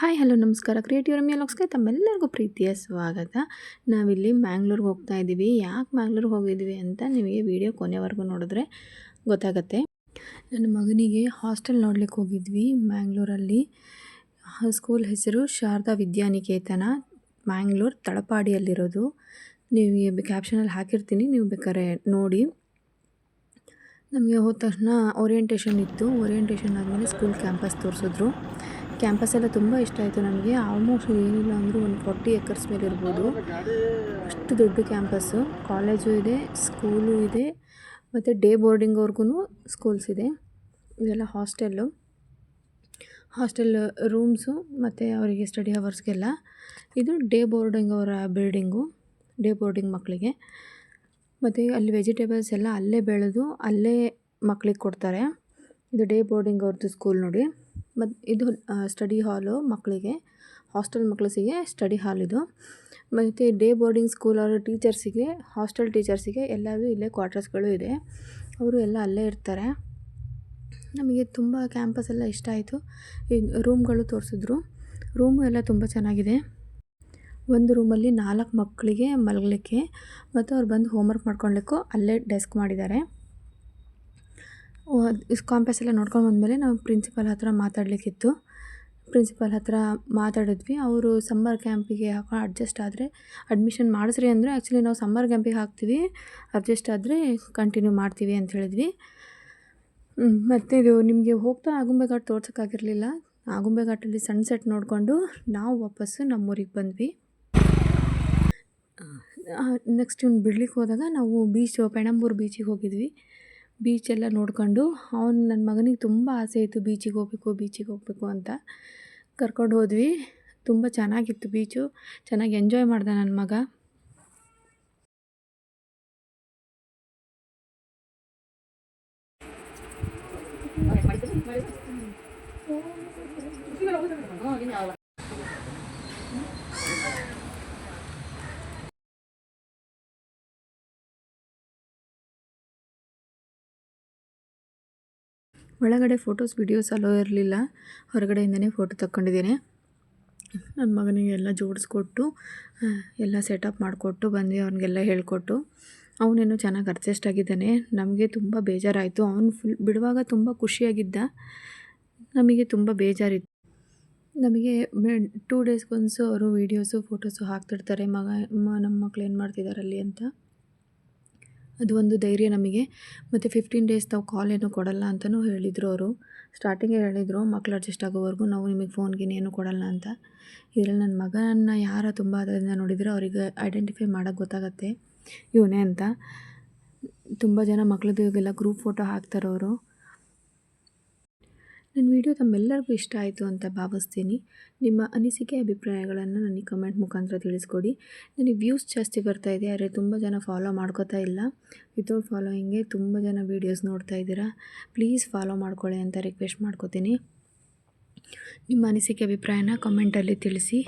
Hi hello ನಮಸ್ಕಾರ. Creative Ramya ವ್ಲಾಗ್ಸ್‌ಗೆ ತಮ್ಮೆಲ್ಲರಿಗೂ ಪ್ರೀತಿಯ ಸ್ವಾಗತ. ನಾವಿಲ್ಲಿ ಮ್ಯಾಂಗ್ಳೂರ್ಗೆ ಹೋಗ್ತಾ ಇದ್ದೀವಿ. ಯಾಕೆ ಮ್ಯಾಂಗ್ಳೂರ್ಗೆ ಹೋಗಿದ್ವಿ ಅಂತ ನಿಮಗೆ ವಿಡಿಯೋ ಕೊನೆವರೆಗೂ ನೋಡಿದ್ರೆ ಗೊತ್ತಾಗುತ್ತೆ. ನನ್ನ ಮಗನಿಗೆ ಹಾಸ್ಟೆಲ್ ನೋಡ್ಲಿಕ್ಕೆ ಹೋಗಿದ್ವಿ ಮ್ಯಾಂಗ್ಳೂರಲ್ಲಿ. ಸ್ಕೂಲ್ ಹೆಸರು ಶಾರದಾ ವಿದ್ಯಾನಿಕೇತನ, ಮ್ಯಾಂಗ್ಳೂರ್ ತಳಪಾಡಿಯಲ್ಲಿರೋದು. ನೀವು ಕ್ಯಾಪ್ಷನಲ್ಲಿ ಹಾಕಿರ್ತೀನಿ, ನೀವು ಬೇಕಾದ್ರೆ ನೋಡಿ. ನಮಗೆ ಹೋದ ತಕ್ಷಣ ಓರಿಯೆಂಟೇಷನ್ ಇತ್ತು. ಓರಿಯೆಂಟೇಷನ್ ಆದಮೇಲೆ ಸ್ಕೂಲ್ ಕ್ಯಾಂಪಸ್ ತೋರಿಸಿದ್ರು. ಕ್ಯಾಂಪಸ್ ಎಲ್ಲ ತುಂಬ ಇಷ್ಟ ಆಯಿತು ನನಗೆ. ಆಲ್ಮೋಸ್ಟ್ ಏನಿಲ್ಲ ಅಂದರೂ ಒಂದು 40 ಎಕರ್ಸ್ ಮೇಲೆ ಇರ್ಬೋದು, ಅಷ್ಟು ದೊಡ್ಡ ಕ್ಯಾಂಪಸ್ಸು. ಕಾಲೇಜು ಇದೆ, ಸ್ಕೂಲು ಇದೆ, ಮತ್ತು ಡೇ ಬೋರ್ಡಿಂಗ್ವರೆಗೂ ಸ್ಕೂಲ್ಸ್ ಇದೆ. ಇದೆಲ್ಲ ಹಾಸ್ಟೆಲ್ ರೂಮ್ಸು ಮತ್ತು ಅವರಿಗೆ ಸ್ಟಡಿ ಅವರ್ಸ್ಗೆಲ್ಲ. ಇದು ಡೇ ಬೋರ್ಡಿಂಗ್ ಅವರ ಬಿಲ್ಡಿಂಗು, ಡೇ ಬೋರ್ಡಿಂಗ್ ಮಕ್ಕಳಿಗೆ. ಮತ್ತು ಅಲ್ಲಿ ವೆಜಿಟೇಬಲ್ಸ್ ಎಲ್ಲ ಅಲ್ಲೇ ಬೆಳೆದು ಅಲ್ಲೇ ಮಕ್ಕಳಿಗೆ ಕೊಡ್ತಾರೆ. ಇದು ಡೇ ಬೋರ್ಡಿಂಗ್ ಅವ್ರದ್ದು ಸ್ಕೂಲ್ ನೋಡಿ. ಮತ್ತು ಇದು ಸ್ಟಡಿ ಹಾಲು ಮಕ್ಕಳಿಗೆ, ಹಾಸ್ಟೆಲ್ ಮಕ್ಕಳಿಗೆ ಸ್ಟಡಿ ಹಾಲ್ ಇದು. ಮತ್ತು ಡೇ ಬೋರ್ಡಿಂಗ್ ಸ್ಕೂಲ್ ಅವರ ಟೀಚರ್ಸಿಗೆ, ಹಾಸ್ಟೆಲ್ ಟೀಚರ್ಸಿಗೆ ಎಲ್ಲದೂ ಇಲ್ಲೇ ಕ್ವಾರ್ಟರ್ಸ್ಗಳು ಇದೆ. ಅವರು ಎಲ್ಲ ಅಲ್ಲೇ ಇರ್ತಾರೆ. ನಮಗೆ ತುಂಬ ಕ್ಯಾಂಪಸ್ ಎಲ್ಲ ಇಷ್ಟ ಆಯಿತು. ಈ ರೂಮ್ಗಳು ತೋರಿಸಿದ್ರು. ರೂಮು ಎಲ್ಲ ತುಂಬ ಚೆನ್ನಾಗಿದೆ. ಒಂದು ರೂಮಲ್ಲಿ 4 ಮಕ್ಕಳಿಗೆ ಮಲಗಲಿಕ್ಕೆ ಮತ್ತು ಅವ್ರು ಬಂದು ಹೋಮ್ವರ್ಕ್ ಮಾಡ್ಕೊಳ್ಲಿಕ್ಕೂ ಅಲ್ಲೇ ಡೆಸ್ಕ್ ಮಾಡಿದ್ದಾರೆ. ಕ್ಯಾಂಪಸ್ ಎಲ್ಲ ನೋಡ್ಕೊಂಡು ಬಂದಮೇಲೆ ನಾವು ಪ್ರಿನ್ಸಿಪಲ್ ಹತ್ರ ಮಾತಾಡಲಿಕ್ಕಿತ್ತು. ಪ್ರಿನ್ಸಿಪಲ್ ಹತ್ರ ಮಾತಾಡಿದ್ವಿ. ಅವರು ಸಮ್ಮರ್ ಕ್ಯಾಂಪಿಗೆ ಅಡ್ಜಸ್ಟ್ ಆದರೆ ಅಡ್ಮಿಷನ್ ಮಾಡಿಸ್ರಿ ಅಂದರೆ, ಆ್ಯಕ್ಚುಲಿ ನಾವು ಸಮ್ಮರ್ ಕ್ಯಾಂಪಿಗೆ ಹಾಕ್ತೀವಿ, ಅಡ್ಜಸ್ಟ್ ಆದರೆ ಕಂಟಿನ್ಯೂ ಮಾಡ್ತೀವಿ ಅಂತ ಹೇಳಿದ್ವಿ. ಮತ್ತು ಇದು ನಿಮಗೆ ಹೋಗ್ತಾ ಆಗುಂಬೆ ಘಾಟ್ ತೋರ್ಸೋಕ್ಕಾಗಿರಲಿಲ್ಲ. ಆಗುಂಬೆ ಘಾಟಲ್ಲಿ ಸನ್ಸೆಟ್ ನೋಡಿಕೊಂಡು ನಾವು ವಾಪಸ್ಸು ನಮ್ಮೂರಿಗೆ ಬಂದ್ವಿ. ನೆಕ್ಸ್ಟ್ ಇವ್ನು ಬಿಡ್ಲಿಕ್ಕೆ ಹೋದಾಗ ನಾವು ಪೆಣಂಬೂರು ಬೀಚಿಗೆ ಹೋಗಿದ್ವಿ. ಬೀಚೆಲ್ಲ ನೋಡ್ಕೊಂಡು, ನನ್ನ ಮಗನಿಗೆ ತುಂಬ ಆಸೆ ಇತ್ತು ಬೀಚಿಗೆ ಹೋಗಬೇಕು ಅಂತ. ಕರ್ಕೊಂಡು ಹೋದ್ವಿ. ತುಂಬ ಚೆನ್ನಾಗಿತ್ತು ಬೀಚು, ಚೆನ್ನಾಗಿ ಎಂಜಾಯ್ ಮಾಡ್ದ ನನ್ನ ಮಗ. ಒಳಗಡೆ ಫೋಟೋಸ್ ವೀಡಿಯೋಸ್ ಅಲೋ ಇರಲಿಲ್ಲ, ಹೊರಗಡೆಯಿಂದನೇ ಫೋಟೋ ತಗೊಂಡಿದ್ದೀನಿ. ನನ್ನ ಮಗನಿಗೆ ಎಲ್ಲ ಜೋಡಿಸ್ಕೊಟ್ಟು ಎಲ್ಲ ಸೆಟಪ್ ಮಾಡಿಕೊಟ್ಟು ಬಂದು ಅವನಿಗೆಲ್ಲ ಹೇಳಿಕೊಟ್ಟು, ಅವನೇನು ಚೆನ್ನಾಗಿ ಅಡ್ಜಸ್ಟ್ ಆಗಿದ್ದಾನೆ. ನಮಗೆ ತುಂಬ ಬೇಜಾರಾಯಿತು. ಅವನು ಬಿಡುವಾಗ ತುಂಬ ಖುಷಿಯಾಗಿದ್ದ, ನಮಗೆ ತುಂಬ ಬೇಜಾರಿತ್ತು. ನಮಗೆ 2 ಡೇಸ್ಗೊಂದು ಅವರು ವೀಡಿಯೋಸು ಫೋಟೋಸು ಹಾಕ್ತಿರ್ತಾರೆ, ನಮ್ಮ ಮಕ್ಳು ಏನು ಮಾಡ್ತಿದ್ದಾರಲ್ಲಿ ಅಂತ. ಅದು ಒಂದು ಧೈರ್ಯ ನಮಗೆ. ಮತ್ತು 15 ಡೇಸ್ ತಾವು ಕಾಲ್ ಏನೂ ಕೊಡಲ್ಲ ಅಂತಲೂ ಹೇಳಿದರು ಅವರು. ಸ್ಟಾರ್ಟಿಂಗೇ ಹೇಳಿದರು, ಮಕ್ಳು ಅಡ್ಜಸ್ಟ್ ಆಗೋವರೆಗೂ ನಾವು ನಿಮಗೆ ಫೋನ್ಗೇನೇನು ಕೊಡಲ್ಲ ಅಂತ. ಇದರಲ್ಲಿ ನನ್ನ ಮಗನ ಯಾರು ತುಂಬ ಅದರಿಂದ ನೋಡಿದರೆ ಅವರಿಗೆ ಐಡೆಂಟಿಫೈ ಮಾಡೋಕ್ಕೆ ಗೊತ್ತಾಗತ್ತೆ ಇವನೇ ಅಂತ. ತುಂಬ ಜನ ಮಕ್ಳದ್ದು ಇವಾಗೆಲ್ಲ ಗ್ರೂಪ್ ಫೋಟೋ ಹಾಕ್ತಾರೆ ಅವರು. ನನ್ನ ವಿಡಿಯೋ ತಮ್ಮೆಲ್ಲರಿಗೂ ಇಷ್ಟ ಆಯಿತು ಅಂತ ಭಾವಿಸ್ತೀನಿ. ನಿಮ್ಮ ಅನಿಸಿಕೆ ಅಭಿಪ್ರಾಯಗಳನ್ನು ನನಗೆ ಕಮೆಂಟ್ ಮುಖಾಂತರ ತಿಳಿಸ್ಕೊಡಿ. ನನಗೆ ವ್ಯೂಸ್ ಜಾಸ್ತಿ ಬರ್ತಾಯಿದೆ, ಆದರೆ ತುಂಬ ಜನ ಫಾಲೋ ಮಾಡ್ಕೋತಾ ಇಲ್ಲ. ವಿತೌಟ್ ಫಾಲೋಯಿಂಗೇ ತುಂಬ ಜನ ವೀಡಿಯೋಸ್ ನೋಡ್ತಾ ಇದ್ದೀರಾ. ಪ್ಲೀಸ್ ಫಾಲೋ ಮಾಡ್ಕೊಳ್ಳಿ ಅಂತ ರಿಕ್ವೆಸ್ಟ್ ಮಾಡ್ಕೋತೀನಿ. ನಿಮ್ಮ ಅನಿಸಿಕೆ ಅಭಿಪ್ರಾಯನ ಕಮೆಂಟಲ್ಲಿ ತಿಳಿಸಿ.